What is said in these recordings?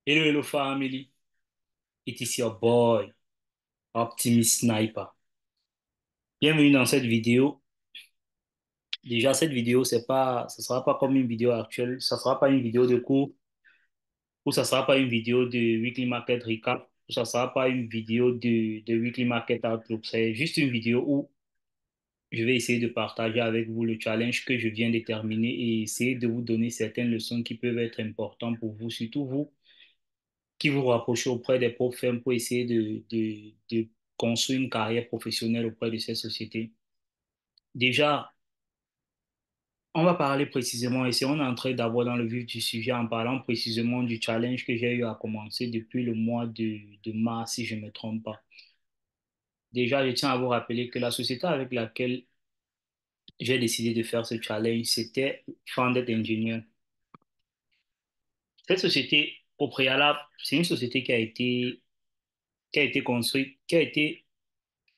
Hello, hello family. It is your boy, Optimus Sniper. Bienvenue dans cette vidéo. Déjà, cette vidéo, ça sera pas comme une vidéo actuelle. Ça sera pas une vidéo de cours ou ça sera pas une vidéo de Weekly Market Recap ou ça sera pas une vidéo de Weekly Market Outlook. C'est juste une vidéo où je vais essayer de partager avec vous le challenge que je viens de terminer et essayer de vous donner certaines leçons qui peuvent être importantes pour vous, surtout vous qui vous rapprochez auprès des profs firmes pour essayer de construire une carrière professionnelle auprès de ces sociétés. Déjà, on va parler précisément, et si on est en train d'abord dans le vif du sujet en parlant précisément du challenge que j'ai eu à commencer depuis le mois de mars, si je ne me trompe pas. Déjà, je tiens à vous rappeler que la société avec laquelle j'ai décidé de faire ce challenge, c'était Founded Engineer. Cette société, au préalable, c'est une société qui a été construite, qui a été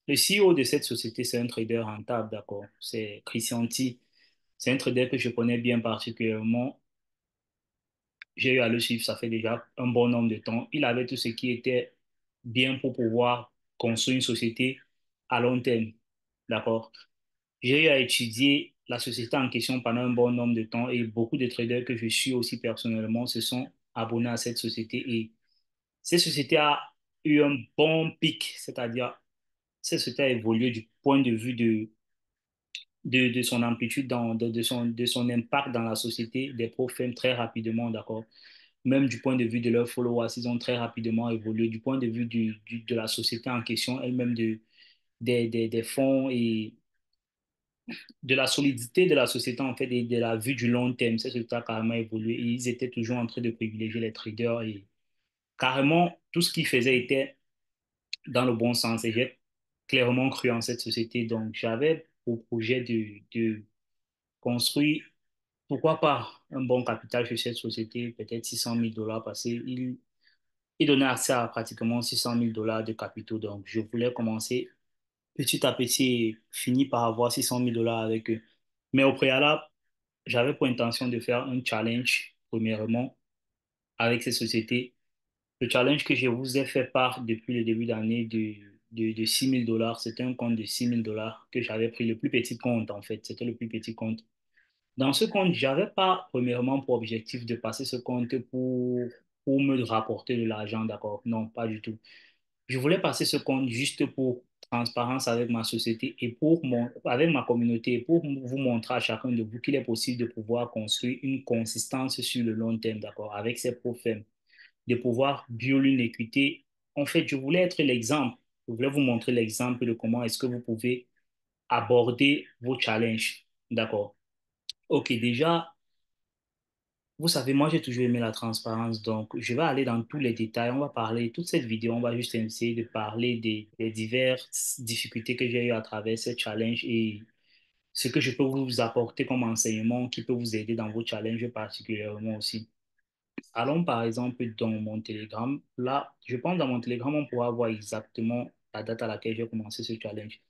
le CEO de cette société, c'est un trader rentable, d'accord. C'est Christian T. C'est un trader que je connais bien particulièrement. J'ai eu à le suivre, ça fait déjà un bon nombre de temps. Il avait tout ce qui était bien pour pouvoir construire une société à long terme, d'accord. J'ai eu à étudier la société en question pendant un bon nombre de temps et beaucoup de traders que je suis aussi personnellement se sont abonnés à cette société et cette société a eu un bon pic, c'est-à-dire cette société a évolué du point de vue de son amplitude, de son impact dans la société des profils très rapidement, d'accord? Même du point de vue de leurs followers, ils ont très rapidement évolué. Du point de vue de la société en question, elle-même des fonds et de la solidité de la société, en fait, et de la vue du long terme, cette société a carrément évolué. Et ils étaient toujours en train de privilégier les traders et carrément, tout ce qu'ils faisaient était dans le bon sens. Et j'ai clairement cru en cette société. Donc, j'avais pour projet de construire. Pourquoi pas un bon capital sur cette société, peut-être 600 000 dollars, parce qu'il donnait accès à pratiquement 600 000 dollars de capitaux. Donc, je voulais commencer petit à petit et finir par avoir 600 000 dollars avec eux. Mais au préalable, j'avais pour intention de faire un challenge, premièrement, avec ces sociétés. Le challenge que je vous ai fait part depuis le début d'année de 6 000 dollars, c'était un compte de 6 000 dollars que j'avais pris, le plus petit compte en fait, c'était le plus petit compte. Dans ce compte, j'avais pas premièrement pour objectif de passer ce compte pour me rapporter de l'argent, d'accord? Non, pas du tout. Je voulais passer ce compte juste pour transparence avec ma société et avec ma communauté et pour vous montrer à chacun de vous qu'il est possible de pouvoir construire une consistance sur le long terme, d'accord? Avec ces profils, de pouvoir build une équité. En fait, je voulais être l'exemple. Je voulais vous montrer l'exemple de comment est-ce que vous pouvez aborder vos challenges, d'accord? Ok, déjà, vous savez, moi, j'ai toujours aimé la transparence, donc je vais aller dans tous les détails. On va parler, toute cette vidéo, on va juste essayer de parler des diverses difficultés que j'ai eues à travers ce challenge et ce que je peux vous apporter comme enseignement qui peut vous aider dans vos challenges particulièrement aussi. Allons par exemple dans mon Telegram. Là, je pense dans mon Telegram, on pourra voir exactement la date à laquelle j'ai commencé ce challenge.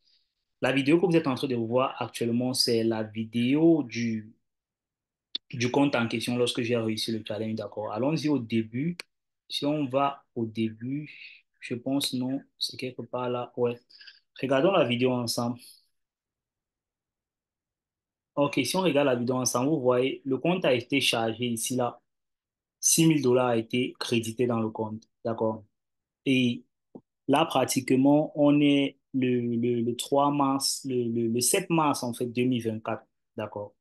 La vidéo que vous êtes en train de voir actuellement, c'est la vidéo du compte en question lorsque j'ai réussi le challenge, d'accord. Allons-y au début. Si on va au début, je pense non, c'est quelque part là. Ouais. Regardons la vidéo ensemble. Ok, si on regarde la vidéo ensemble, vous voyez, le compte a été chargé ici là. 6 000 dollars a été crédité dans le compte, d'accord. Et là, pratiquement, on est le 3 mars, le 7 mars en fait 2024, d'accord.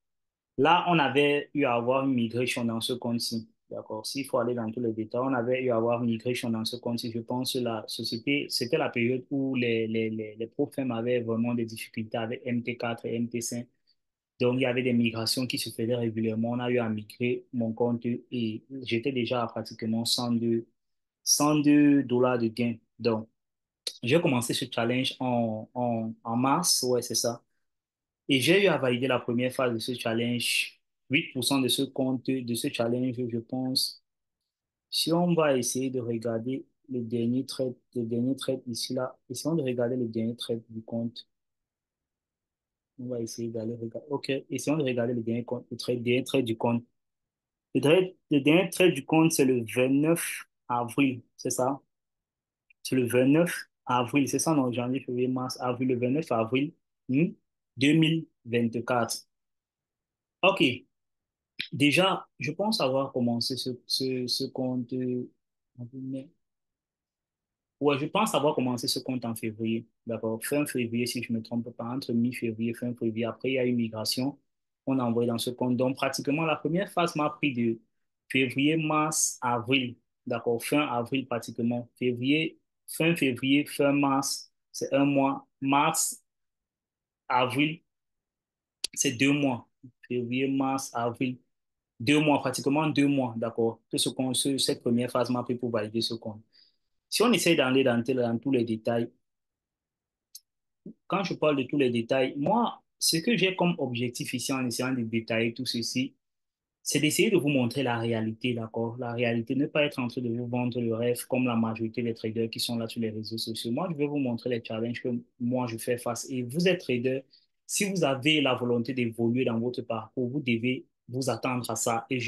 Là, on avait eu à avoir une migration dans ce compte-ci. D'accord. S'il faut aller dans tous les détails, on avait eu à avoir une migration dans ce compte-ci. Je pense que la société, c'était la période où les profs avaient vraiment des difficultés avec MT4 et MT5. Donc, il y avait des migrations qui se faisaient régulièrement. On a eu à migrer mon compte et j'étais déjà à pratiquement 102 dollars de gain. Donc, j'ai commencé ce challenge en mars. Ouais, c'est ça. Et j'ai eu à valider la première phase de ce challenge. 8% de ce compte, de ce challenge, je pense. Si on va essayer de regarder le dernier trade ici, là, essayons de regarder le dernier trade du compte. On va essayer d'aller regarder. OK, essayons de regarder le dernier trade du compte. Le dernier trade du compte, c'est le 29 avril, c'est ça? C'est le 29 avril, c'est ça, non? Janvier, février, mars, avril, le 29 avril 2024. OK. Déjà, je pense avoir commencé ce compte. Ouais, je pense avoir commencé ce compte en février. D'accord. Fin février, si je ne me trompe pas, entre mi-février, fin février. Après, il y a eu migration. On a envoyé dans ce compte. Donc, pratiquement, la première phase m'a pris de février, mars, avril. D'accord. Fin avril, pratiquement. Février, fin mars, c'est un mois. Mars, avril, c'est 2 mois. Février, mars, avril. 2 mois, pratiquement 2 mois, d'accord. Cette première phase m'a pris pour valider ce compte. Si on essaie d'aller dans tous les détails, quand je parle de tous les détails, moi, ce que j'ai comme objectif ici en essayant de détailler tout ceci, c'est d'essayer de vous montrer la réalité, d'accord? La réalité, ne pas être en train de vous vendre le rêve comme la majorité des traders qui sont là sur les réseaux sociaux. Moi, je vais vous montrer les challenges que moi, je fais face. Et vous êtes trader, si vous avez la volonté d'évoluer dans votre parcours, vous devez vous attendre à ça. Et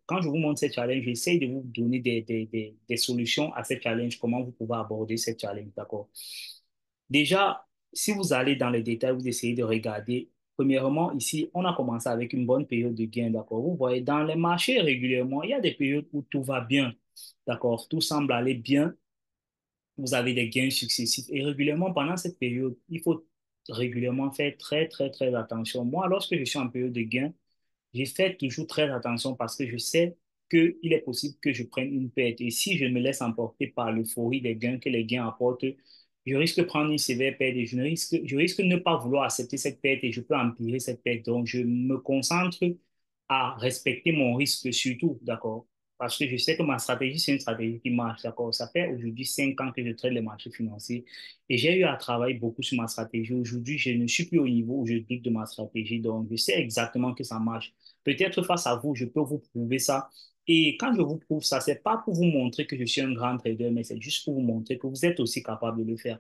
quand je vous montre ces challenges, j'essaie de vous donner des solutions à ces challenges, comment vous pouvez aborder ces challenges, d'accord? Déjà, si vous allez dans les détails, vous essayez de regarder. Premièrement, ici, on a commencé avec une bonne période de gain, d'accord? Vous voyez, dans les marchés régulièrement, il y a des périodes où tout va bien, d'accord? Tout semble aller bien. Vous avez des gains successifs. Et régulièrement, pendant cette période, il faut régulièrement faire très, très, très attention. Moi, lorsque je suis en période de gain, je fais toujours très attention parce que je sais qu'il est possible que je prenne une perte. Et si je me laisse emporter par l'euphorie des gains que les gains apportent, je risque de prendre une sévère perte et je risque de ne pas vouloir accepter cette perte et je peux empirer cette perte. Donc, je me concentre à respecter mon risque surtout, d'accord? Parce que je sais que ma stratégie, c'est une stratégie qui marche, d'accord? Ça fait aujourd'hui 5 ans que je traite les marchés financiers et j'ai eu à travailler beaucoup sur ma stratégie. Aujourd'hui, je ne suis plus au niveau où je doute de ma stratégie, donc je sais exactement que ça marche. Peut-être face à vous, je peux vous prouver ça. Et quand je vous prouve ça, c'est pas pour vous montrer que je suis un grand trader, mais c'est juste pour vous montrer que vous êtes aussi capable de le faire.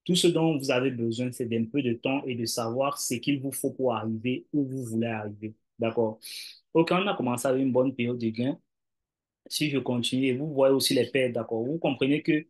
Tout ce dont vous avez besoin, c'est d'un peu de temps et de savoir ce qu'il vous faut pour arriver où vous voulez arriver. D'accord? Ok, on a commencé avec une bonne période de gain. Si je continue, et vous voyez aussi les pertes, d'accord? Vous comprenez que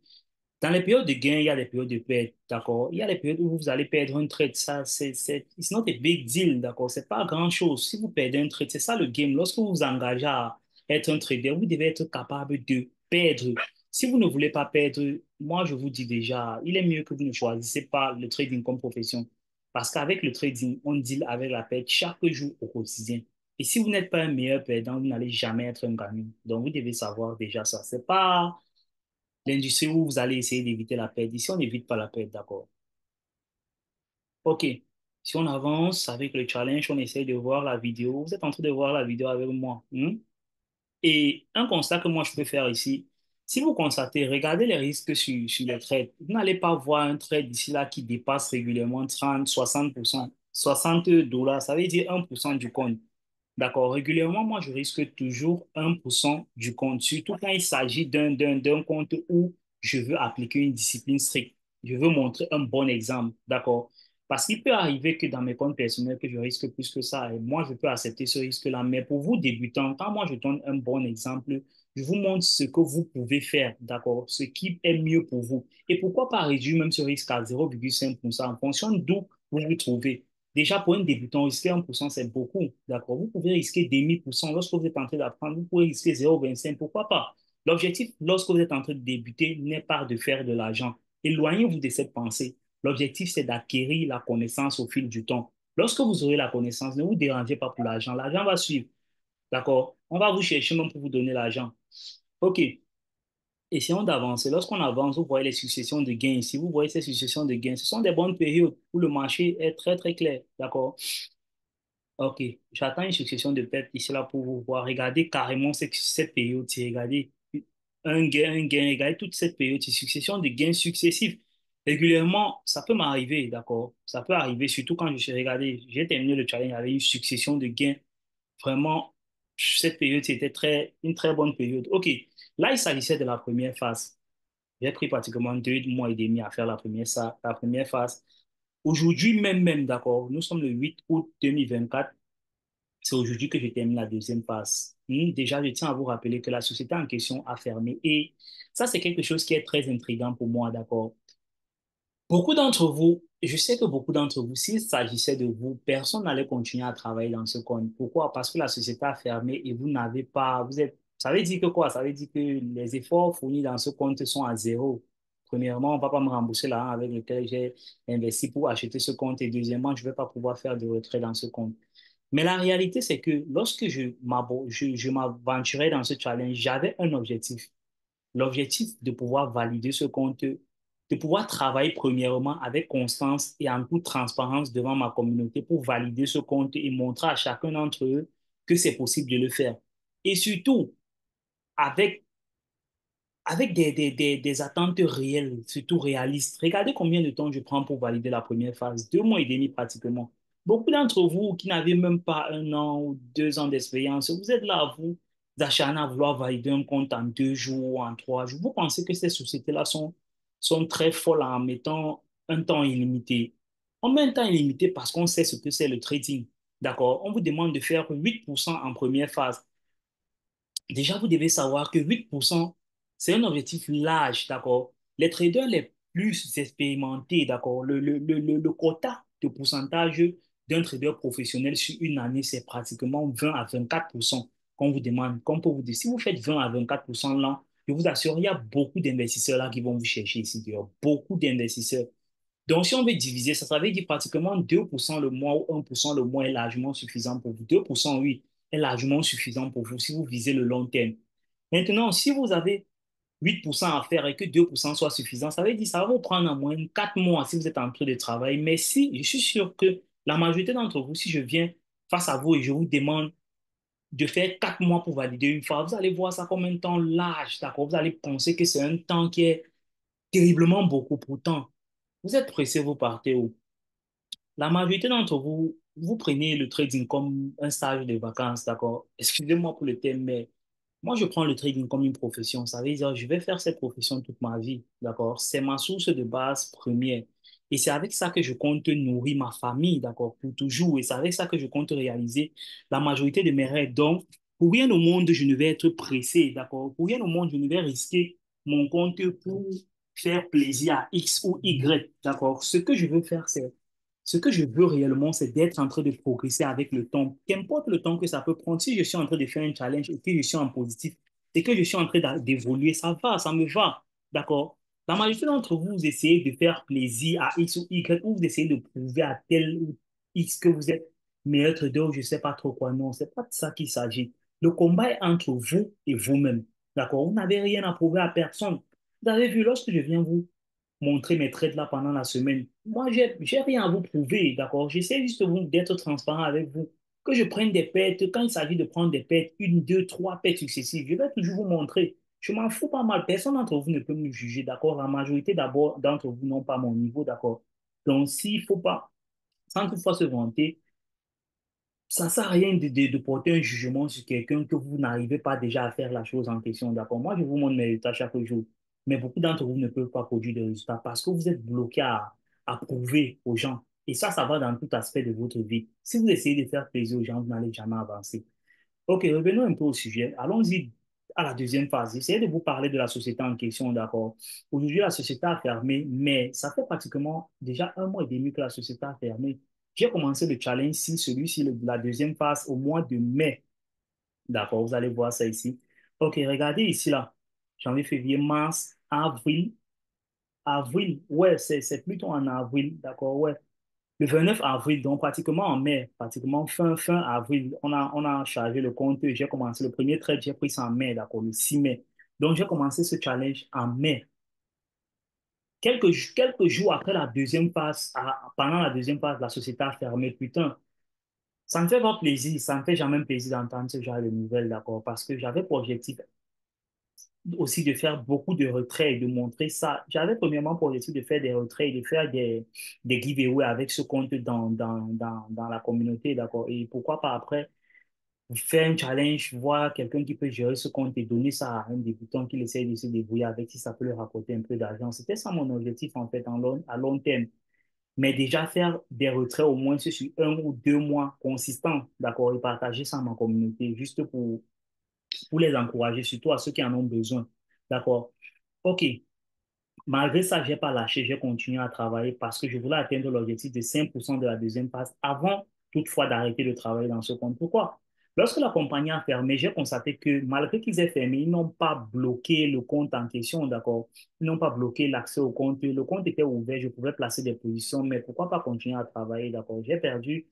dans les périodes de gain, il y a des périodes de perte, d'accord? Il y a des périodes où vous allez perdre un trade. Ça, it's not a big deal, d'accord? C'est pas grand-chose. Si vous perdez un trade, c'est ça le game. Lorsque vous vous engagez à être un trader, vous devez être capable de perdre. Si vous ne voulez pas perdre, moi, je vous dis déjà, il est mieux que vous ne choisissez pas le trading comme profession. Parce qu'avec le trading, on deal avec la perte chaque jour au quotidien. Et si vous n'êtes pas un meilleur perdant, vous n'allez jamais être un gagnant. Donc, vous devez savoir déjà ça. C'est pas l'industrie où vous allez essayer d'éviter la perte. Ici, on n'évite pas la perte, d'accord. OK. Si on avance avec le challenge, on essaie de voir la vidéo. Vous êtes en train de voir la vidéo avec moi. Et un constat que moi, je peux faire ici, si vous constatez, regardez les risques sur les trades. Vous n'allez pas voir un trade ici là qui dépasse régulièrement 30, 60%. 60 $, ça veut dire 1% du compte. D'accord. Régulièrement, moi, je risque toujours 1% du compte, surtout quand il s'agit d'un compte où je veux appliquer une discipline stricte. Je veux montrer un bon exemple. D'accord. Parce qu'il peut arriver que dans mes comptes personnels, que je risque plus que ça. Et moi, je peux accepter ce risque-là. Mais pour vous, débutants, quand moi, je donne un bon exemple, je vous montre ce que vous pouvez faire. D'accord. Ce qui est mieux pour vous. Et pourquoi pas réduire même ce risque à 0,5% en fonction d'où vous vous trouvez. Déjà, pour un débutant, risquer 1%, c'est beaucoup. D'accord? Vous pouvez risquer 0,5%. Lorsque vous êtes en train d'apprendre, vous pouvez risquer 0,25. Pourquoi pas? L'objectif, lorsque vous êtes en train de débuter, n'est pas de faire de l'argent. Éloignez-vous de cette pensée. L'objectif, c'est d'acquérir la connaissance au fil du temps. Lorsque vous aurez la connaissance, ne vous dérangez pas pour l'argent. L'argent va suivre. D'accord? On va vous chercher même pour vous donner l'argent. OK. Essayons d'avancer. Lorsqu'on avance, vous voyez les successions de gains ici. Vous voyez ces successions de gains. Ce sont des bonnes périodes où le marché est très, très clair. D'accord? Ok, j'attends une succession de pertes ici là pour vous voir. Regardez carrément cette période-ci. Regardez un gain. Regardez toute cette période, c'est succession de gains successifs. Régulièrement, ça peut m'arriver, d'accord? Ça peut arriver, surtout quand je suis regardé. J'ai terminé le challenge avec une succession de gains. Vraiment, cette période, c'était une très bonne période. Ok, là, il s'agissait de la première phase. J'ai pris pratiquement 2 mois et demi à faire la première phase. Aujourd'hui, même, d'accord, nous sommes le 8 août 2024. C'est aujourd'hui que je termine la deuxième phase. Déjà, je tiens à vous rappeler que la société en question a fermé et ça, c'est quelque chose qui est très intriguant pour moi, d'accord? Beaucoup d'entre vous, je sais que beaucoup d'entre vous, s'il s'agissait de vous, personne n'allait continuer à travailler dans ce compte. Pourquoi? Parce que la société a fermé et vous n'avez pas, vous êtes, ça veut dire que quoi? Ça veut dire que les efforts fournis dans ce compte sont à zéro. Premièrement, on ne va pas me rembourser l'argent avec lequel j'ai investi pour acheter ce compte et deuxièmement, je ne vais pas pouvoir faire de retrait dans ce compte. Mais la réalité, c'est que lorsque je m'aventurais dans ce challenge, j'avais un objectif. L'objectif de pouvoir valider ce compte, de pouvoir travailler premièrement avec constance et en toute transparence devant ma communauté pour valider ce compte et montrer à chacun d'entre eux que c'est possible de le faire. Et surtout, avec des attentes réelles, surtout réalistes. Regardez combien de temps je prends pour valider la première phase. 2 mois et demi pratiquement. Beaucoup d'entre vous qui n'avez même pas 1 an ou 2 ans d'expérience, vous êtes là, vous acharnés à vouloir valider un compte en 2 jours ou en 3 jours. Vous pensez que ces sociétés-là sont très folles en mettant un temps illimité. On met un temps illimité parce qu'on sait ce que c'est le trading. D'accord? On vous demande de faire 8% en première phase. Déjà, vous devez savoir que 8%, c'est un objectif large, d'accord? Les traders les plus expérimentés, d'accord? Le quota de pourcentage d'un trader professionnel sur une année, c'est pratiquement 20 à 24% qu'on vous demande. Comme pour vous dire, si vous faites 20 à 24% là, je vous assure, il y a beaucoup d'investisseurs là qui vont vous chercher ici dehors. Beaucoup d'investisseurs. Donc, si on veut diviser ça, ça veut dire pratiquement 2% le mois ou 1% le mois est largement suffisant pour vous. 2%, oui, est largement suffisant pour vous si vous visez le long terme. Maintenant, si vous avez 8% à faire et que 2% soit suffisant, ça veut dire que ça va vous prendre en moyenne 4 mois si vous êtes en train de travailler. Mais si, je suis sûr que la majorité d'entre vous, si je viens face à vous et je vous demande de faire 4 mois pour valider une fois, vous allez voir ça comme un temps large, d'accord? Vous allez penser que c'est un temps qui est terriblement beaucoup. Pourtant, vous êtes pressé, vous partez où? La majorité d'entre vous, vous prenez le trading comme un stage de vacances, d'accord? Excusez-moi pour le terme, mais moi, je prends le trading comme une profession. Ça veut dire, je vais faire cette profession toute ma vie, d'accord? C'est ma source de base première. Et c'est avec ça que je compte nourrir ma famille, d'accord, pour toujours. Et c'est avec ça que je compte réaliser la majorité de mes rêves. Donc, pour rien au monde, je ne vais être pressé, d'accord? Pour rien au monde, je ne vais risquer mon compte pour faire plaisir à X ou Y, d'accord? Ce que je veux réellement, c'est d'être en train de progresser avec le temps. Qu'importe le temps que ça peut prendre, si je suis en train de faire un challenge et que je suis en positif et que je suis en train d'évoluer, ça va, ça me va. D'accord? La majorité d'entre vous, vous essayez de faire plaisir à X ou Y ou vous essayez de prouver à tel ou X que vous êtes meilleur trader ou je ne sais pas trop quoi. Non, c'est pas de ça qu'il s'agit. Le combat est entre vous et vous-même. D'accord? Vous n'avez rien à prouver à personne. Vous avez vu, lorsque je viens vous montrer mes trades là pendant la semaine. Moi, j'ai rien à vous prouver, d'accord? J'essaie juste d'être transparent avec vous. Que je prenne des pertes, quand il s'agit de prendre des pertes, 1, 2, 3 pertes successives, je vais toujours vous montrer. Je m'en fous pas mal. Personne d'entre vous ne peut me juger, d'accord? La majorité d'abord d'entre vous n'ont pas mon niveau, d'accord? Donc, s'il faut pas, sans toutefois se vanter, ça ne sert à rien de porter un jugement sur quelqu'un que vous n'arrivez pas déjà à faire la chose en question, d'accord? Moi, je vous montre mes résultats chaque jour, mais beaucoup d'entre vous ne peuvent pas produire des résultats parce que vous êtes bloqué à prouver aux gens. Et ça va dans tout aspect de votre vie. Si vous essayez de faire plaisir aux gens, vous n'allez jamais avancer. Ok, revenons un peu au sujet. Allons-y à la deuxième phase. J'essaie de vous parler de la société en question, d'accord? Aujourd'hui, la société a fermé, mais ça fait pratiquement déjà 1 mois et demi que la société a fermé. J'ai commencé le challenge, si celui-ci, la deuxième phase, au mois de mai. D'accord, vous allez voir ça ici. Ok, regardez ici, là. Janvier, février, mars, avril. Avril, ouais, c'est plutôt en avril, d'accord, ouais. Le 29 avril, donc pratiquement en mai, pratiquement fin avril, on a chargé le compte. J'ai commencé le premier trade, j'ai pris ça en mai, d'accord, le 6 mai. Donc, j'ai commencé ce challenge en mai. Quelques jours après la deuxième phase, pendant la deuxième phase, la société a fermé. Putain, ça ne me fait pas plaisir, ça ne me fait jamais plaisir d'entendre ce genre de nouvelles, d'accord, parce que j'avais pour objectif aussi de faire beaucoup de retraits et de montrer ça. J'avais premièrement pour objectif de faire des retraits et de faire des giveaways avec ce compte dans la communauté, d'accord? Et pourquoi pas après faire un challenge, voir quelqu'un qui peut gérer ce compte et donner ça à un débutant qui essaie de se débrouiller avec si ça peut lui rapporter un peu d'argent. C'était ça mon objectif en fait à long terme. mais déjà faire des retraits au moins sur 1 ou 2 mois consistants, d'accord, et partager ça à ma communauté, juste pour les encourager, surtout à ceux qui en ont besoin, d'accord. OK, malgré ça, je n'ai pas lâché, j'ai continué à travailler parce que je voulais atteindre l'objectif de 5% de la deuxième phase avant toutefois d'arrêter de travailler dans ce compte. Pourquoi? Lorsque la compagnie a fermé, j'ai constaté que malgré qu'ils aient fermé, ils n'ont pas bloqué le compte en question, d'accord? Ils n'ont pas bloqué l'accès au compte. Le compte était ouvert, je pouvais placer des positions, mais pourquoi pas continuer à travailler, d'accord? J'ai perdu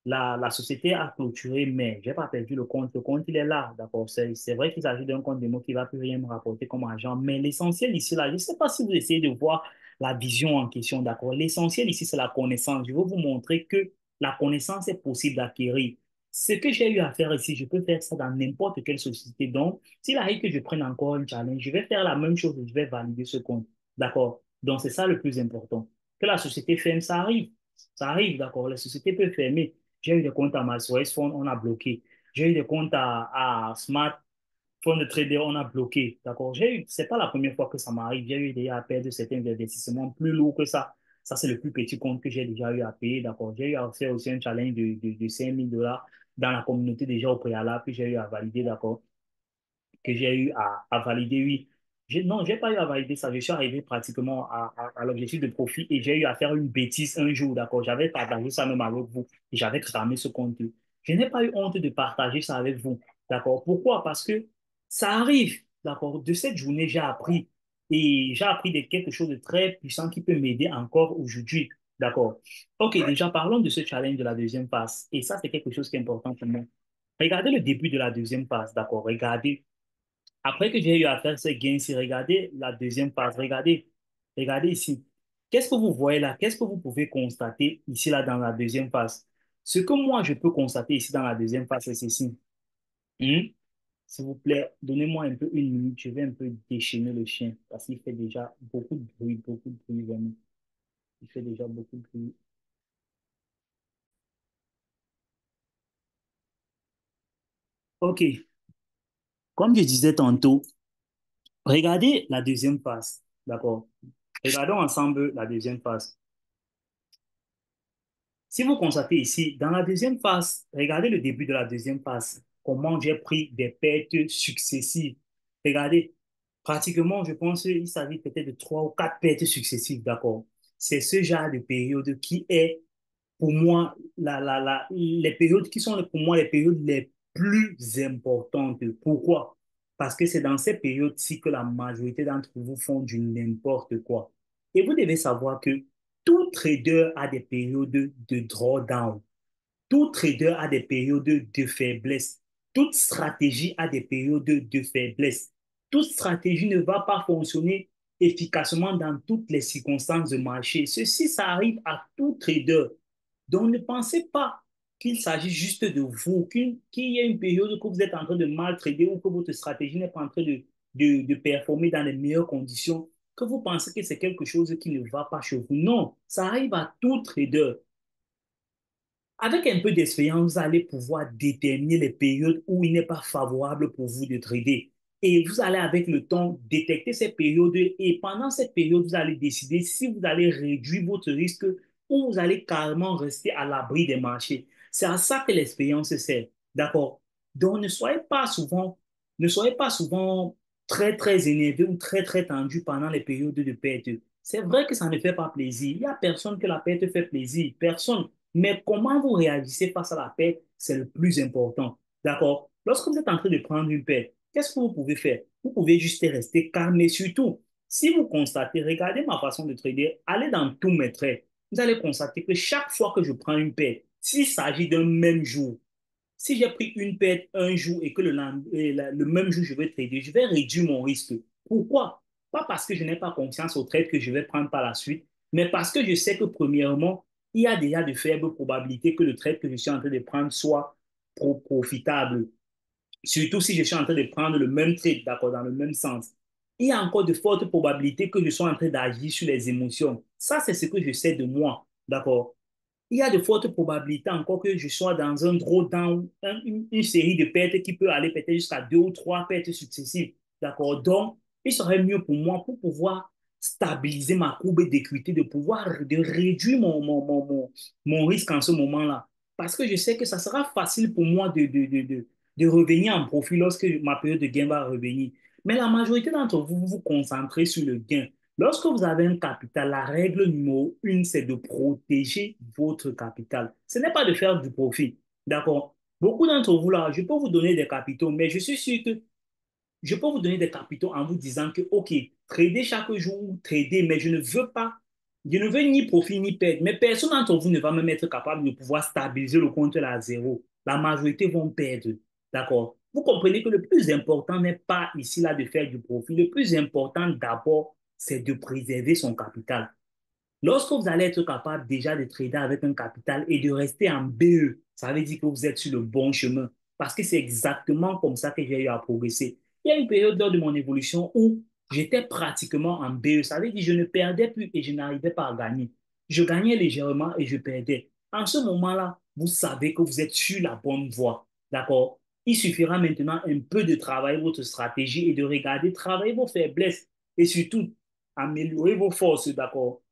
la société a clôturé, mais je n'ai pas perdu le compte. Le compte, il est là, d'accord? C'est vrai qu'il s'agit d'un compte démo qui ne va plus rien me rapporter comme argent, mais l'essentiel ici, là, je ne sais pas si vous essayez de voir la vision en question, d'accord? L'essentiel ici, c'est la connaissance. Je veux vous montrer que la connaissance est possible d'acquérir. Ce que j'ai eu à faire ici, je peux faire ça dans n'importe quelle société. Donc, s'il arrive que je prenne encore un challenge, je vais faire la même chose et je vais valider ce compte, d'accord? Donc, c'est ça le plus important. Que la société ferme, ça arrive. Ça arrive, d'accord? La société peut fermer. J'ai eu des comptes à MySource Phone, on a bloqué. J'ai eu des comptes à Smart Phone de Trader, on a bloqué. D'accord? C'est pas la première fois que ça m'arrive. J'ai eu déjà à perdre certains investissements plus lourds que ça. Ça, c'est le plus petit compte que j'ai déjà eu à payer. D'accord? J'ai eu à faire aussi un challenge de 5 000 $ dans la communauté déjà au préalable, puis j'ai eu à valider. D'accord? Que j'ai eu à valider, oui. Non, je n'ai pas eu à valider ça. Je suis arrivé pratiquement à l'objectif de profit et j'ai eu à faire une bêtise un jour, d'accord. J'avais partagé ça même avec vous et j'avais cramé ce compte. Je n'ai pas eu honte de partager ça avec vous, d'accord. Pourquoi? Parce que ça arrive, d'accord. De cette journée, j'ai appris et j'ai appris de quelque chose de très puissant qui peut m'aider encore aujourd'hui, d'accord. Ok, déjà parlons de ce challenge de la deuxième phase et ça, c'est quelque chose qui est important pour moi. Regardez le début de la deuxième phase, d'accord. Regardez après que j'ai eu à faire ce gain ici, regardez la deuxième phase. Regardez ici. Qu'est-ce que vous voyez là? Qu'est-ce que vous pouvez constater ici, là, dans la deuxième phase? Ce que moi, je peux constater ici dans la deuxième phase, c'est ceci. Hmm? S'il vous plaît, donnez-moi un peu 1 minute. Je vais un peu déchaîner le chien parce qu'il fait déjà beaucoup de bruit, vraiment. Il fait déjà beaucoup de bruit. OK. Comme je disais tantôt, regardez la deuxième phase. D'accord? Regardons ensemble la deuxième phase. Si vous constatez ici, dans la deuxième phase, regardez le début de la deuxième phase, comment j'ai pris des pertes successives. Regardez, pratiquement, je pense qu'il s'agit peut-être de 3 ou 4 pertes successives, d'accord? C'est ce genre de période qui est, pour moi, les périodes qui sont pour moi les périodes les plus importantes. Pourquoi? Parce que c'est dans ces périodes-ci que la majorité d'entre vous font du n'importe quoi. Et vous devez savoir que tout trader a des périodes de drawdown. Tout trader a des périodes de faiblesse. Toute stratégie a des périodes de faiblesse. Toute stratégie ne va pas fonctionner efficacement dans toutes les circonstances de marché. Ceci, ça arrive à tout trader. Donc, ne pensez pas qu'il s'agit juste de vous, qu'il y a une période que vous êtes en train de mal trader ou que votre stratégie n'est pas en train de performer dans les meilleures conditions, que vous pensez que c'est quelque chose qui ne va pas chez vous. Non, ça arrive à tout trader. Avec un peu d'expérience, vous allez pouvoir déterminer les périodes où il n'est pas favorable pour vous de trader. Et vous allez avec le temps détecter ces périodes et pendant cette période, vous allez décider si vous allez réduire votre risque ou vous allez carrément rester à l'abri des marchés. C'est à ça que l'expérience sert. D'accord? Donc, ne soyez pas souvent très énervé ou très tendu pendant les périodes de perte. C'est vrai que ça ne fait pas plaisir. Il n'y a personne que la perte fait plaisir. Personne. Mais comment vous réagissez face à la perte, c'est le plus important. D'accord? Lorsque vous êtes en train de prendre une perte, qu'est-ce que vous pouvez faire? Vous pouvez juste rester calme et surtout, si vous constatez, regardez ma façon de trader, allez dans tous mes traits. Vous allez constater que chaque fois que je prends une perte, s'il s'agit d'un même jour, si j'ai pris une perte un jour et que le même jour je vais trader, je vais réduire mon risque. Pourquoi? Pas parce que je n'ai pas confiance au trade que je vais prendre par la suite, mais parce que je sais que premièrement, il y a déjà de faibles probabilités que le trade que je suis en train de prendre soit profitable. Surtout si je suis en train de prendre le même trade, d'accord, dans le même sens. Il y a encore de fortes probabilités que je sois en train d'agir sur les émotions. Ça, c'est ce que je sais de moi, d'accord? Il y a de fortes probabilités encore que je sois dans un drawdown, une série de pertes qui peut aller peut-être jusqu'à 2 ou 3 pertes successives. D'accord? Donc, il serait mieux pour moi pour pouvoir stabiliser ma courbe d'équité, de réduire mon risque en ce moment-là. Parce que je sais que ça sera facile pour moi de revenir en profit lorsque ma période de gain va revenir. Mais la majorité d'entre vous, vous vous concentrez sur le gain. Lorsque vous avez un capital, la règle numéro une, c'est de protéger votre capital. Ce n'est pas de faire du profit. D'accord? Beaucoup d'entre vous, là, je peux vous donner des capitaux, mais je suis sûr que je peux vous donner des capitaux en vous disant que, OK, trader chaque jour, trader, mais je ne veux ni profit ni perte. Mais personne d'entre vous ne va même être capable de pouvoir stabiliser le compte à zéro. La majorité vont perdre. D'accord? Vous comprenez que le plus important n'est pas ici là de faire du profit. Le plus important d'abord, c'est de préserver son capital. Lorsque vous allez être capable déjà de trader avec un capital et de rester en BE, ça veut dire que vous êtes sur le bon chemin. Parce que c'est exactement comme ça que j'ai eu à progresser. Il y a une période lors de mon évolution où j'étais pratiquement en BE. Ça veut dire que je ne perdais plus et je n'arrivais pas à gagner. Je gagnais légèrement et je perdais. En ce moment-là, vous savez que vous êtes sur la bonne voie. D'accord? Il suffira maintenant un peu de travailler votre stratégie et de regarder, travailler vos faiblesses et surtout améliorer vos forces. D'accord?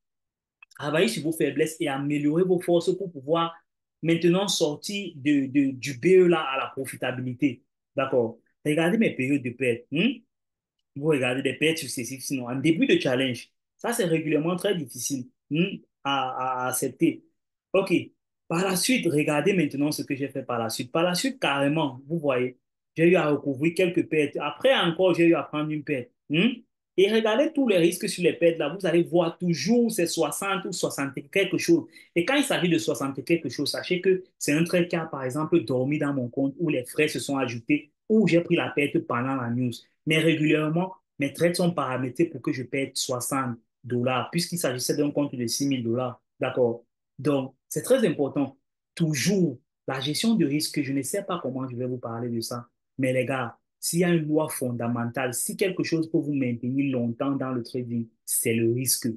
Travailler sur vos faiblesses et améliorer vos forces pour pouvoir maintenant sortir du BE là à la profitabilité. D'accord? Regardez mes périodes de perte. Vous regardez des pertes successives, sinon en début de challenge, ça c'est régulièrement très difficile à accepter. OK. Par la suite, regardez maintenant ce que j'ai fait par la suite. Par la suite, carrément, vous voyez, j'ai eu à recouvrir quelques pertes. Après encore, j'ai eu à prendre une perte. Et regardez tous les risques sur les pertes là, vous allez voir toujours ces 60 ou 60 quelque chose. Et quand il s'agit de 60 quelque chose, sachez que c'est un trait qui a par exemple dormi dans mon compte où les frais se sont ajoutés, où j'ai pris la perte pendant la news. Mais régulièrement, mes trades sont paramétrés pour que je perde 60 dollars, puisqu'il s'agissait d'un compte de 6 000 dollars. D'accord? Donc, c'est très important. Toujours, la gestion de risque, je ne sais pas comment je vais vous parler de ça. Mais les gars, s'il y a une loi fondamentale, si quelque chose peut vous maintenir longtemps dans le trading, c'est le risque.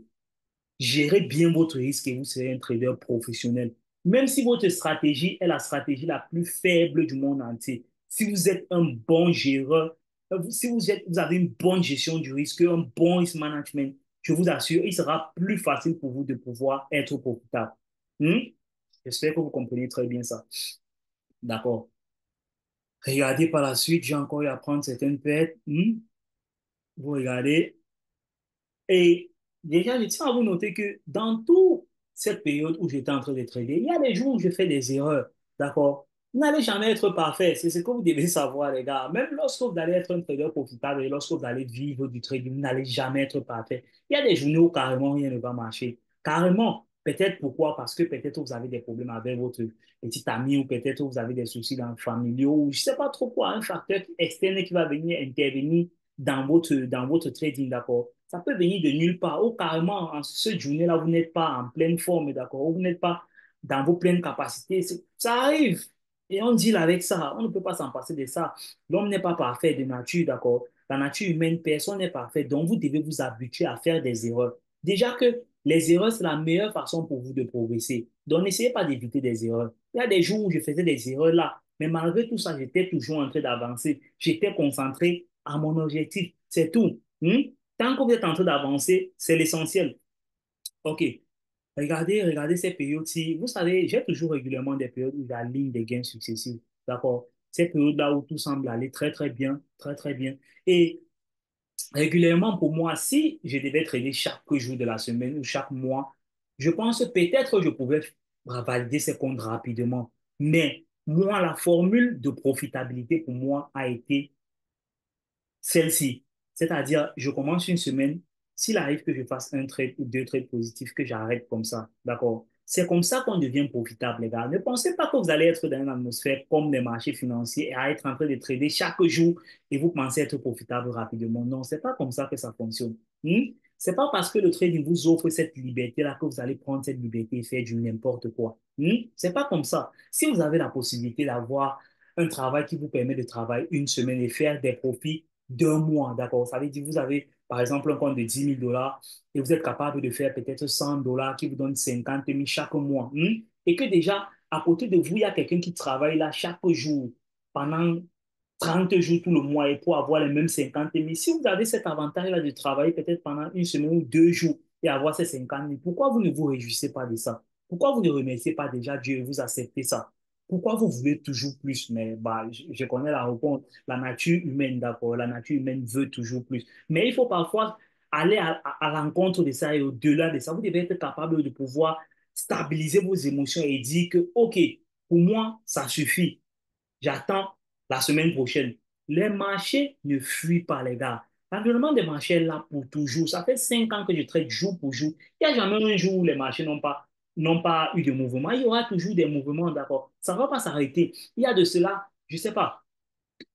Gérez bien votre risque et vous serez un trader professionnel. Même si votre stratégie est la stratégie la plus faible du monde entier, si vous êtes un bon géreur, si vous avez une bonne gestion du risque, un bon risk management, je vous assure, il sera plus facile pour vous de pouvoir être profitable. Hmm? J'espère que vous comprenez très bien ça. D'accord. Regardez par la suite, j'ai encore eu à prendre certaines pertes. Vous regardez, et déjà, je tiens à vous noter que dans toute cette période où j'étais en train de trader, il y a des jours où je fais des erreurs, d'accord? Vous n'allez jamais être parfait, c'est ce que vous devez savoir, les gars. Même lorsque vous allez être un trader profitable et lorsque vous allez vivre du trading, vous n'allez jamais être parfait. Il y a des journées où carrément rien ne va marcher. Carrément. Peut-être pourquoi? Parce que peut-être vous avez des problèmes avec votre petit ami ou peut-être vous avez des soucis dans le familial ou je ne sais pas trop quoi, un facteur externe qui va venir intervenir dans votre trading, d'accord? Ça peut venir de nulle part. Ou carrément, en cette journée-là, vous n'êtes pas en pleine forme, d'accord? Ou vous n'êtes pas dans vos pleines capacités. Ça arrive. Et on deal avec ça. On ne peut pas s'en passer de ça. L'homme n'est pas parfait de nature, d'accord? La nature humaine, personne n'est parfait. Donc, vous devez vous habituer à faire des erreurs. Déjà que les erreurs, c'est la meilleure façon pour vous de progresser. Donc, n'essayez pas d'éviter des erreurs. Il y a des jours où je faisais des erreurs là. Mais malgré tout ça, j'étais toujours en train d'avancer. J'étais concentré à mon objectif. C'est tout. Tant que vous êtes en train d'avancer, c'est l'essentiel. OK. Regardez ces périodes-ci. Vous savez, j'ai toujours régulièrement des périodes où j'aligne des gains successifs. D'accord? Ces périodes-là où tout semble aller très, très bien, très, très bien. Et régulièrement, pour moi, si je devais trader chaque jour de la semaine ou chaque mois, je pense que peut-être je pouvais valider ces comptes rapidement. Mais moi, la formule de profitabilité pour moi a été celle-ci. C'est-à-dire, je commence une semaine, s'il arrive que je fasse un trade ou deux trades positifs, que j'arrête comme ça. D'accord? C'est comme ça qu'on devient profitable, les gars. Ne pensez pas que vous allez être dans une atmosphère comme les marchés financiers et à être en train de trader chaque jour et vous pensez être profitable rapidement. Non, c'est pas comme ça que ça fonctionne. C'est pas parce que le trading vous offre cette liberté-là que vous allez prendre cette liberté et faire du n'importe quoi. C'est pas comme ça. Si vous avez la possibilité d'avoir un travail qui vous permet de travailler une semaine et faire des profits d'1 mois, d'accord? Ça veut dire que vous avez, par exemple, un compte de 10 000 dollars et vous êtes capable de faire peut-être 100 dollars qui vous donne 50 000 chaque mois. Et que déjà, à côté de vous, il y a quelqu'un qui travaille là chaque jour pendant 30 jours tout le mois et pour avoir les mêmes 50 000. Si vous avez cet avantage-là de travailler peut-être pendant une semaine ou 2 jours et avoir ces 50 000, pourquoi vous ne vous réjouissez pas de ça? Pourquoi vous ne remerciez pas déjà Dieu et vous acceptez ça? Pourquoi vous voulez toujours plus? Mais bah, je connais la réponse. La nature humaine, d'accord. La nature humaine veut toujours plus. Mais il faut parfois aller à l'encontre de ça et au-delà de ça. Vous devez être capable de pouvoir stabiliser vos émotions et dire que, OK, pour moi, ça suffit. J'attends la semaine prochaine. Les marchés ne fuient pas, les gars. L'environnement des marchés est là pour toujours. Ça fait 5 ans que je traite jour pour jour. Il n'y a jamais un jour où les marchés n'ont pas eu de mouvement. Il y aura toujours des mouvements, d'accord. Ça ne va pas s'arrêter. Il y a de cela, je ne sais pas,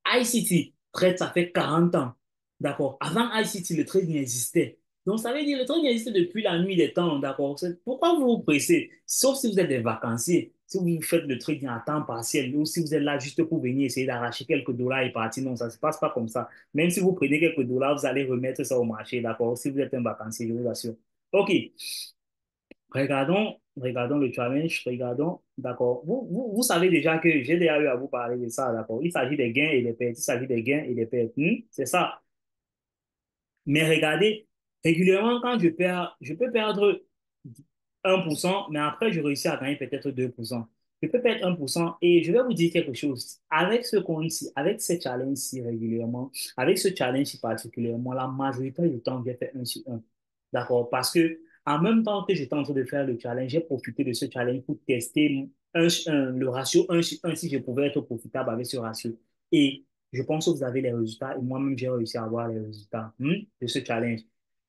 ICT trade, ça fait 40 ans. D'accord. Avant ICT, le trading existait. Donc, ça veut dire que le trading existe depuis la nuit des temps. D'accord. Pourquoi vous vous pressez? Sauf si vous êtes des vacanciers. Si vous faites le trading à temps partiel ou si vous êtes là juste pour venir essayer d'arracher quelques dollars et partir. Non, ça ne se passe pas comme ça. Même si vous prenez quelques dollars, vous allez remettre ça au marché. D'accord. Si vous êtes un vacancier, je vous assure. OK. Regardons le challenge, regardons, d'accord. Vous savez déjà que j'ai déjà eu à vous parler de ça, d'accord. Il s'agit des gains et des pertes, il s'agit des gains et des pertes. C'est ça. Mais regardez, régulièrement, quand je peux perdre 1%, mais après, je réussis à gagner peut-être 2%. Je peux perdre 1% et je vais vous dire quelque chose. Avec ce compte-ci, avec ce challenge-ci régulièrement, avec ce challenge-ci particulièrement, la majorité du temps, j'ai fait 1 sur 1. D'accord? Parce que en même temps que j'étais en train de faire le challenge, j'ai profité de ce challenge pour tester 1 sur 1, le ratio 1 sur 1, si je pouvais être profitable avec ce ratio. Et je pense que vous avez les résultats et moi-même, j'ai réussi à avoir les résultats de ce challenge.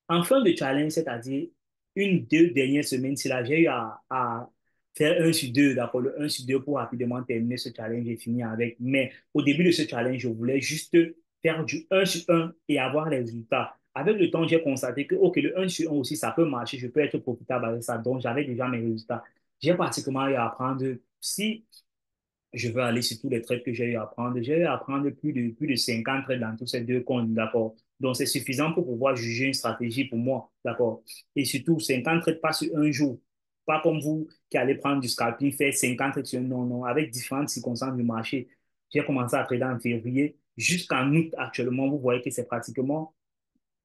En fin de challenge, c'est-à-dire 2 dernières semaines, c'est là j'ai eu à faire 1 sur 2, d'accord, le 1 sur 2 pour rapidement terminer ce challenge et finir avec. Mais au début de ce challenge, je voulais juste faire du 1 sur 1 et avoir les résultats. Avec le temps, j'ai constaté que, OK, le 1 sur 1 aussi, ça peut marcher, je peux être profitable avec ça. Donc, j'avais déjà mes résultats. J'ai pratiquement eu à apprendre, si je veux aller sur tous les trades que j'ai eu à apprendre. J'ai eu à apprendre plus de 50 trades dans tous ces 2 comptes, d'accord. Donc, c'est suffisant pour pouvoir juger une stratégie pour moi, d'accord. Et surtout, 50 trades pas sur un jour. Pas comme vous qui allez prendre du scalping, faire 50 trades sur un, non, non, avec différentes circonstances du marché. J'ai commencé à trader en février jusqu'en août actuellement. Vous voyez que c'est pratiquement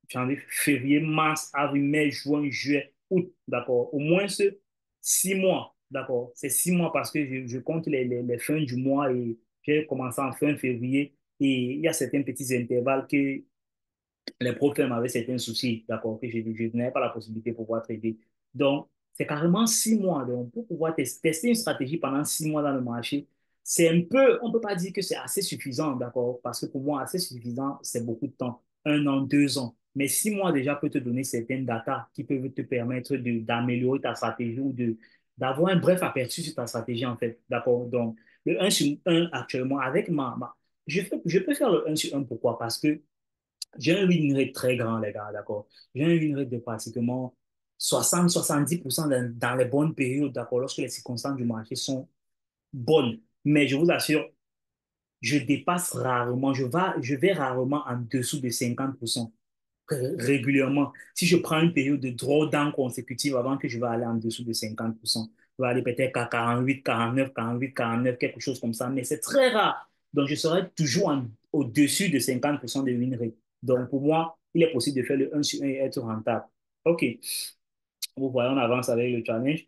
janvier, février, mars, avril, mai, juin, juillet, août, d'accord. Au moins ce 6 mois, d'accord. C'est 6 mois parce que je compte les fins du mois et j'ai commencé en fin février et il y a certains petits intervalles que les problèmes avaient certains soucis, d'accord, que je n'avais pas la possibilité de pouvoir traiter. Donc, c'est carrément 6 mois. Donc, pour pouvoir tester une stratégie pendant 6 mois dans le marché, c'est un peu, on ne peut pas dire que c'est assez suffisant, d'accord, parce que pour moi, assez suffisant, c'est beaucoup de temps. 1 an, 2 ans. Mais 6 mois déjà peut te donner certaines datas qui peuvent te permettre d'améliorer ta stratégie ou d'avoir un bref aperçu sur ta stratégie, en fait, d'accord. Donc, le 1 sur 1 actuellement, avec je peux faire le 1 sur 1, pourquoi? Parce que j'ai un win rate très grand, les gars, d'accord? J'ai un win rate de pratiquement 60-70% dans les bonnes périodes, d'accord? Lorsque les circonstances du marché sont bonnes. Mais je vous assure, je dépasse rarement, je vais rarement en dessous de 50% régulièrement. Si je prends une période de drawdown consécutive avant que je vais aller en dessous de 50%, je vais aller peut-être à 48, 49, 48, 49, quelque chose comme ça, mais c'est très rare. Donc, je serai toujours au-dessus de 50% de win rate. Donc, pour moi, il est possible de faire le 1 sur 1 et être rentable. OK, vous voyez, on avance avec le challenge.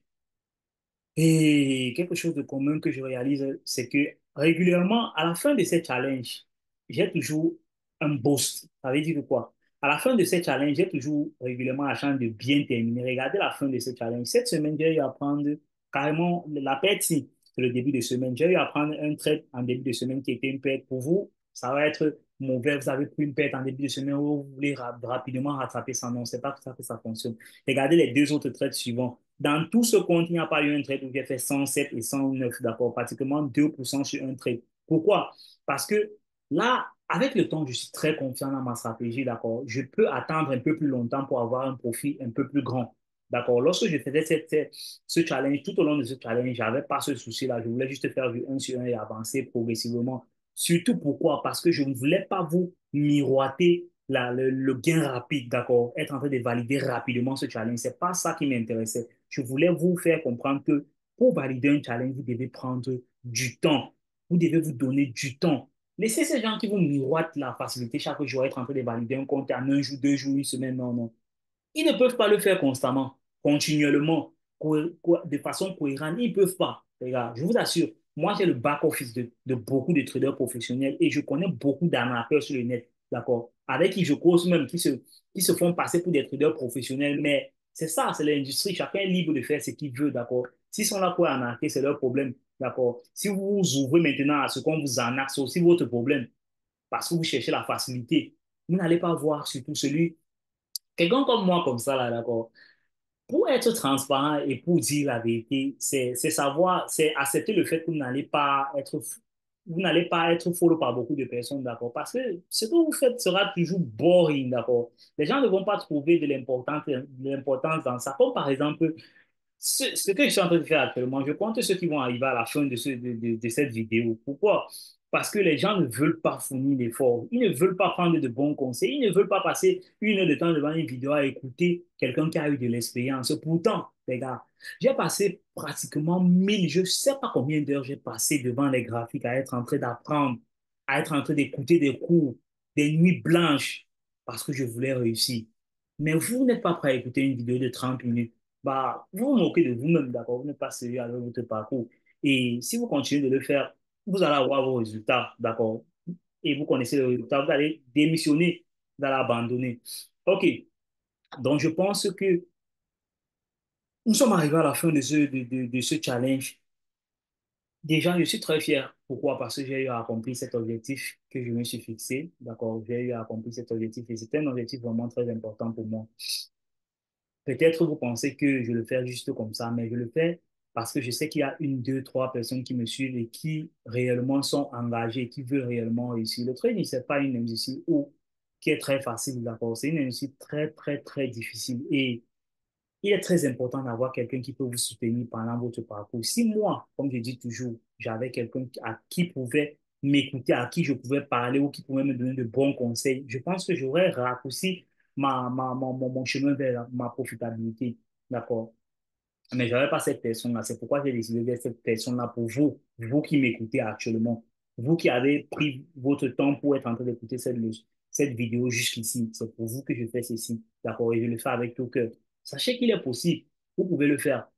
Et quelque chose de commun que je réalise, c'est que régulièrement, à la fin de ces challenges, j'ai toujours un boost. Ça veut dire que quoi? À la fin de ces challenges, j'ai toujours régulièrement la chance de bien terminer. Regardez la fin de ces challenges. Cette semaine, j'ai eu à prendre carrément la perte, si, c'est le début de semaine. J'ai eu à prendre un trade en début de semaine qui était une perte pour vous. Ça va être mauvais. Vous avez pris une perte en début de semaine où vous voulez rapidement rattraper ça. Non, c'est pas comme ça que ça fonctionne. Regardez les 2 autres trades suivants. Dans tout ce compte, il n'y a pas eu un trade où j'ai fait 107 et 109, d'accord, pratiquement 2% sur un trade. Pourquoi? Parce que là, avec le temps, je suis très confiant dans ma stratégie, d'accord. Je peux attendre un peu plus longtemps pour avoir un profit un peu plus grand. D'accord. Lorsque je faisais ce challenge, tout au long de ce challenge, je n'avais pas ce souci-là. Je voulais juste faire du 1 sur 1 et avancer progressivement. Surtout pourquoi? Parce que je ne voulais pas vous miroiter le gain rapide, d'accord? Être en train de valider rapidement ce challenge. C'est pas ça qui m'intéressait. Je voulais vous faire comprendre que pour valider un challenge, vous devez prendre du temps. Vous devez vous donner du temps. Laissez ces gens qui vous miroitent la facilité chaque jour, être en train de valider un compte en un jour, 2 jours, une semaine, non, non. Ils ne peuvent pas le faire constamment, continuellement, de façon cohérente. Ils ne peuvent pas. Les gars, je vous assure, moi, j'ai le back-office de beaucoup de traders professionnels et je connais beaucoup d'arnaqueurs sur le net, d'accord, avec qui je cause même, qui se font passer pour des traders professionnels. Mais c'est ça, c'est l'industrie. Chacun est libre de faire ce qu'il veut, d'accord. S'ils sont là pour arnaquer, c'est leur problème, d'accord. Si vous vous ouvrez maintenant à ce qu'on vous arnaque, c'est aussi votre problème parce que vous cherchez la facilité. Vous n'allez pas voir surtout celui quelqu'un comme moi, comme ça, là, d'accord. Pour être transparent et pour dire la vérité, c'est savoir, c'est accepter le fait que vous n'allez pas être follow par beaucoup de personnes, d'accord. Parce que ce que vous faites sera toujours boring, d'accord. Les gens ne vont pas trouver de l'importance dans ça. Comme par exemple, ce que je suis en train de faire actuellement, je compte ceux qui vont arriver à la fin de cette vidéo. Pourquoi? Parce que les gens ne veulent pas fournir l'effort. Ils ne veulent pas prendre de bons conseils. Ils ne veulent pas passer 1 heure de temps devant une vidéo à écouter quelqu'un qui a eu de l'expérience. Pourtant, les gars, j'ai passé pratiquement 1000, je ne sais pas combien d'heures j'ai passé devant les graphiques à être en train d'apprendre, à être en train d'écouter des cours, des nuits blanches, parce que je voulais réussir. Mais vous n'êtes pas prêt à écouter une vidéo de 30 minutes, bah, vous vous moquez de vous-même, d'accord? Vous n'êtes pas sérieux avec votre parcours. Et si vous continuez de le faire, vous allez avoir vos résultats, d'accord? Et vous connaissez le résultat, vous allez démissionner, vous allez abandonner. OK. Donc, je pense que nous sommes arrivés à la fin de ce challenge. Déjà, je suis très fier. Pourquoi? Parce que j'ai eu à accomplir cet objectif que je me suis fixé, d'accord? J'ai eu à accomplir cet objectif et c'était un objectif vraiment très important pour moi. Peut-être vous pensez que je le fais juste comme ça, mais je le fais parce que je sais qu'il y a une, deux, trois personnes qui me suivent et qui réellement sont engagées, qui veulent réellement réussir. Le trading, c'est pas une industrie qui est très facile, d'accord? C'est une industrie très, très, très difficile. Et il est très important d'avoir quelqu'un qui peut vous soutenir pendant votre parcours. Si moi, comme je dis toujours, j'avais quelqu'un à qui pouvait m'écouter, à qui je pouvais parler ou qui pouvait me donner de bons conseils, je pense que j'aurais raccourci mon chemin vers ma profitabilité. D'accord? Mais je n'avais pas cette personne-là. C'est pourquoi j'ai décidé d'être cette personne-là pour vous, vous qui m'écoutez actuellement, vous qui avez pris votre temps pour être en train d'écouter cette vidéo jusqu'ici. C'est pour vous que je fais ceci. D'accord? Et je le fais avec tout cœur. Sachez qu'il est possible. Vous pouvez le faire.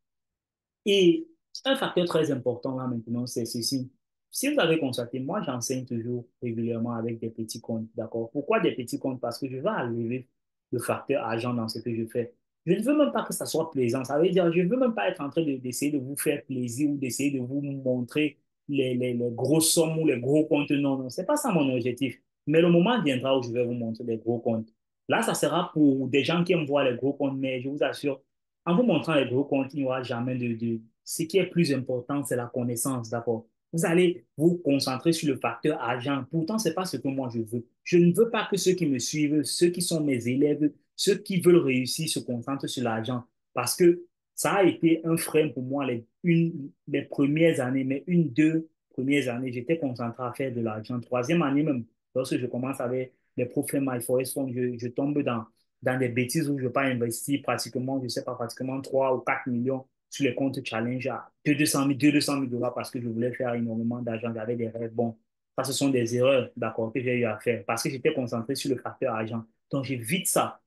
Et un facteur très important là maintenant, c'est ceci. Si vous avez constaté, moi j'enseigne toujours régulièrement avec des petits comptes, d'accord? Pourquoi des petits comptes? Parce que je veux enlever le facteur argent dans ce que je fais. Je ne veux même pas que ça soit plaisant. Ça veut dire, je ne veux même pas être en train d'essayer de vous faire plaisir ou d'essayer de vous montrer les grosses sommes ou les gros comptes. Non, non, c'est pas ça mon objectif. Mais le moment viendra où je vais vous montrer des gros comptes. Là, ça sera pour des gens qui aiment voir les gros comptes, mais je vous assure, en vous montrant les gros comptes, il n'y aura jamais de. Ce qui est plus important, c'est la connaissance, d'accord? Vous allez vous concentrer sur le facteur argent. Pourtant, ce n'est pas ce que moi je veux. Je ne veux pas que ceux qui me suivent, ceux qui sont mes élèves, ceux qui veulent réussir se concentrent sur l'argent. Parce que ça a été un frein pour moi les premières années, mais une, deux premières années, j'étais concentré à faire de l'argent. Troisième année même, lorsque je commence avec les profils MyForex Fund, je tombe dans des bêtises où je ne vais pas investir pratiquement, je ne sais pas, pratiquement 3 ou 4 millions sur les comptes challenge à 200 000, 200 000 dollars parce que je voulais faire énormément d'argent, j'avais des rêves. Bon, ça, ce sont des erreurs, d'accord, que j'ai eu à faire parce que j'étais concentré sur le facteur argent. Donc, j'évite ça.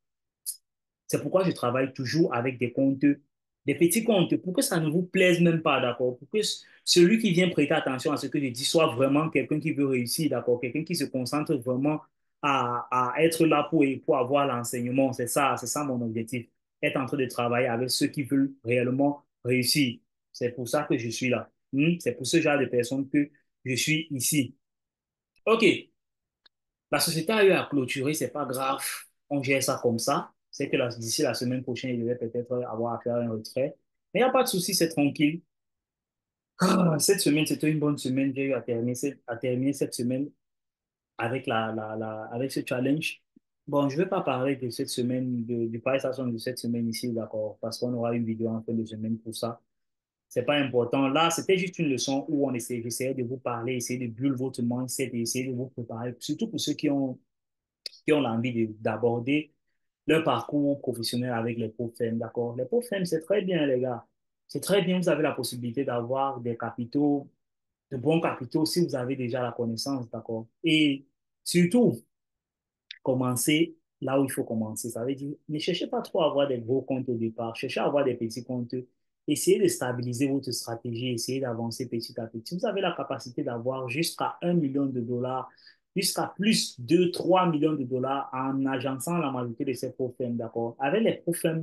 C'est pourquoi je travaille toujours avec des comptes, des petits comptes, pour que ça ne vous plaise même pas, d'accord? Pour que celui qui vient prêter attention à ce que je dis soit vraiment quelqu'un qui veut réussir, d'accord? Quelqu'un qui se concentre vraiment à être là pour avoir l'enseignement. C'est ça mon objectif. Être en train de travailler avec ceux qui veulent réellement réussir. C'est pour ça que je suis là. C'est pour ce genre de personnes que je suis ici. OK. La société a eu à clôturer, c'est pas grave. On gère ça comme ça. C'est que d'ici la semaine prochaine, il devait peut-être avoir à faire un retrait. Mais il n'y a pas de souci, c'est tranquille. Cette semaine, c'était une bonne semaine. J'ai eu à terminer cette semaine avec ce challenge. Bon, je ne vais pas parler de cette semaine, du passation de cette semaine ici, d'accord, parce qu'on aura une vidéo en fin de semaine pour ça. C'est pas important. Là, c'était juste une leçon où j'essayais de vous parler, essayer de bulle votre mindset et essayer de vous préparer, surtout pour ceux qui ont l'envie d'aborder leur parcours professionnel avec les pro femmes, d'accord? Les pro femmes, c'est très bien, les gars. C'est très bien, vous avez la possibilité d'avoir des capitaux de bons capitaux si vous avez déjà la connaissance, d'accord? Et surtout, commencer là où il faut commencer. Ça veut dire, ne cherchez pas trop à avoir des gros comptes au départ, cherchez à avoir des petits comptes. Essayez de stabiliser votre stratégie, essayez d'avancer petit à petit. Vous avez la capacité d'avoir jusqu'à 1 million de dollars, jusqu'à plus de 3 millions de dollars en agençant la majorité de ces profils, d'accord? Avec les profils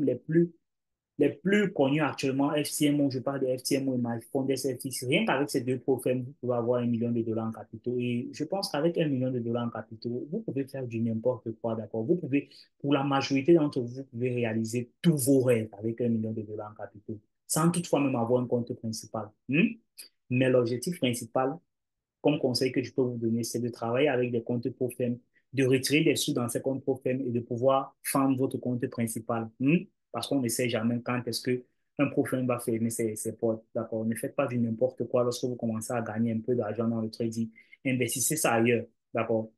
les plus connus actuellement, FCMO, je parle de FCMO et MyFonds SFX, rien qu'avec ces deux profils, vous pouvez avoir 1 million de dollars en capitaux. Et je pense qu'avec 1 million de dollars en capitaux, vous pouvez faire du n'importe quoi, d'accord? Vous pouvez, pour la majorité d'entre vous, vous pouvez réaliser tous vos rêves avec 1 million de dollars en capitaux, sans toutefois même avoir un compte principal. Mais l'objectif principal, comme conseil que je peux vous donner, c'est de travailler avec des comptes ProFem, de retirer des sous dans ces comptes ProFem et de pouvoir fendre votre compte principal. Parce qu'on ne sait jamais quand est-ce que un ProFem va fermer ses portes. D'accord? Ne faites pas du n'importe quoi lorsque vous commencez à gagner un peu d'argent dans le trading. Investissez ça ailleurs. D'accord?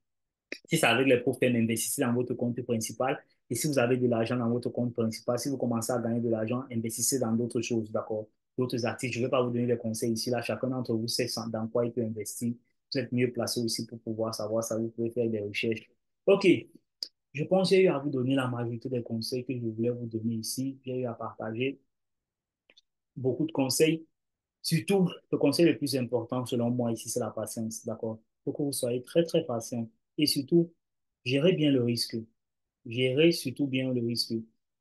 Si c'est avec les profils, investissez dans votre compte principal. Et si vous avez de l'argent dans votre compte principal, si vous commencez à gagner de l'argent, investissez dans d'autres choses, d'accord? D'autres actifs. Je ne vais pas vous donner des conseils ici. Là, chacun d'entre vous sait dans quoi il peut investir. Vous êtes mieux placé aussi pour pouvoir savoir ça. Vous pouvez faire des recherches. OK. Je pense que j'ai eu à vous donner la majorité des conseils que je voulais vous donner ici. J'ai eu à partager beaucoup de conseils. Surtout, le conseil le plus important selon moi ici, c'est la patience, d'accord? Il faut que vous soyez très, très patient. Et surtout, gérez bien le risque. Gérez surtout bien le risque.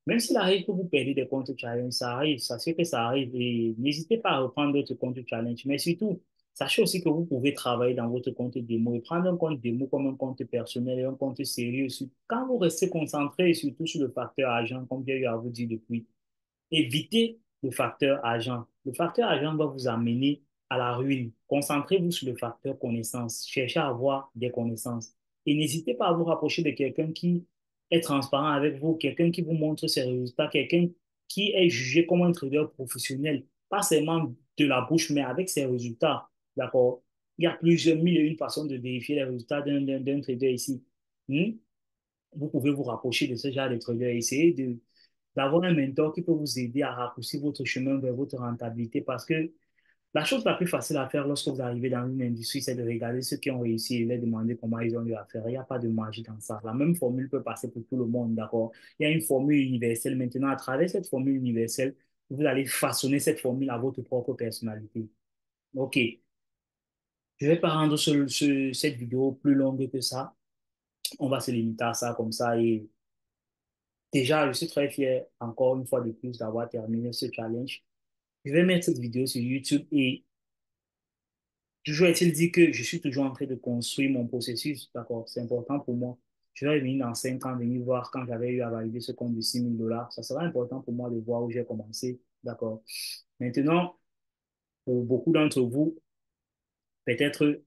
Même s'il arrive que vous perdez des comptes challenge, ça arrive, sachez que ça arrive et n'hésitez pas à reprendre votre compte challenge. Mais surtout, sachez aussi que vous pouvez travailler dans votre compte démo et prendre un compte démo comme un compte personnel et un compte sérieux. Quand vous restez concentré surtout sur le facteur argent, comme j'ai eu à vous dire depuis, évitez le facteur argent. Le facteur argent va vous amener à la ruine. Concentrez-vous sur le facteur connaissance. Cherchez à avoir des connaissances. Et n'hésitez pas à vous rapprocher de quelqu'un qui est transparent avec vous, quelqu'un qui vous montre ses résultats, quelqu'un qui est jugé comme un trader professionnel, pas seulement de la bouche, mais avec ses résultats. D'accord? Il y a plusieurs mille et une façons de vérifier les résultats d'un trader ici. Hmm? Vous pouvez vous rapprocher de ce genre de trader et essayer d'avoir un mentor qui peut vous aider à raccourcir votre chemin vers votre rentabilité parce que la chose la plus facile à faire lorsque vous arrivez dans une industrie, c'est de regarder ceux qui ont réussi et leur demander comment ils ont eu à faire. Il n'y a pas de magie dans ça. La même formule peut passer pour tout le monde, d'accord? Il y a une formule universelle. Maintenant, à travers cette formule universelle, vous allez façonner cette formule à votre propre personnalité. OK. Je ne vais pas rendre cette vidéo plus longue que ça. On va se limiter à ça comme ça et déjà, je suis très fier, encore une fois de plus, d'avoir terminé ce challenge. Je vais mettre cette vidéo sur YouTube et toujours est-il dit que je suis toujours en train de construire mon processus, d'accord? C'est important pour moi. Je vais venir dans 5 ans, venir voir quand j'avais eu à valider ce compte de 6 000 dollars. Ça sera important pour moi de voir où j'ai commencé, d'accord? Maintenant, pour beaucoup d'entre vous, peut-être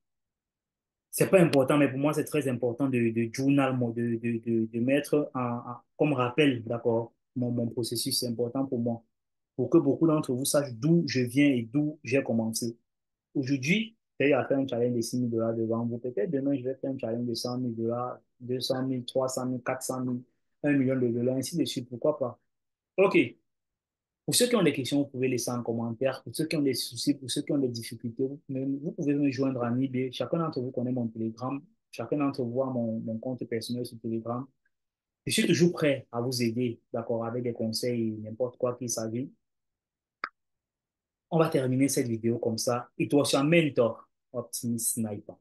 c'est pas important, mais pour moi, c'est très important de journal, de mettre comme rappel, d'accord, mon processus, c'est important pour moi, pour que beaucoup d'entre vous sachent d'où je viens et d'où j'ai commencé. Aujourd'hui, j'ai eu à faire un challenge de 6 000 dollars devant vous. Peut-être demain, je vais faire un challenge de 100 000 dollars, 200 000, 300 000, 400 000, 1 million de dollars, ainsi de suite. Pourquoi pas? OK. Pour ceux qui ont des questions, vous pouvez laisser en commentaire. Pour ceux qui ont des soucis, pour ceux qui ont des difficultés, vous pouvez me joindre en eBay. Chacun d'entre vous connaît mon Telegram. Chacun d'entre vous a mon compte personnel sur Telegram. Je suis toujours prêt à vous aider, d'accord, avec des conseils, n'importe quoi qu'il s'agisse. On va terminer cette vidéo comme ça. Et toi, je suis un mentor, Optimus Sniper.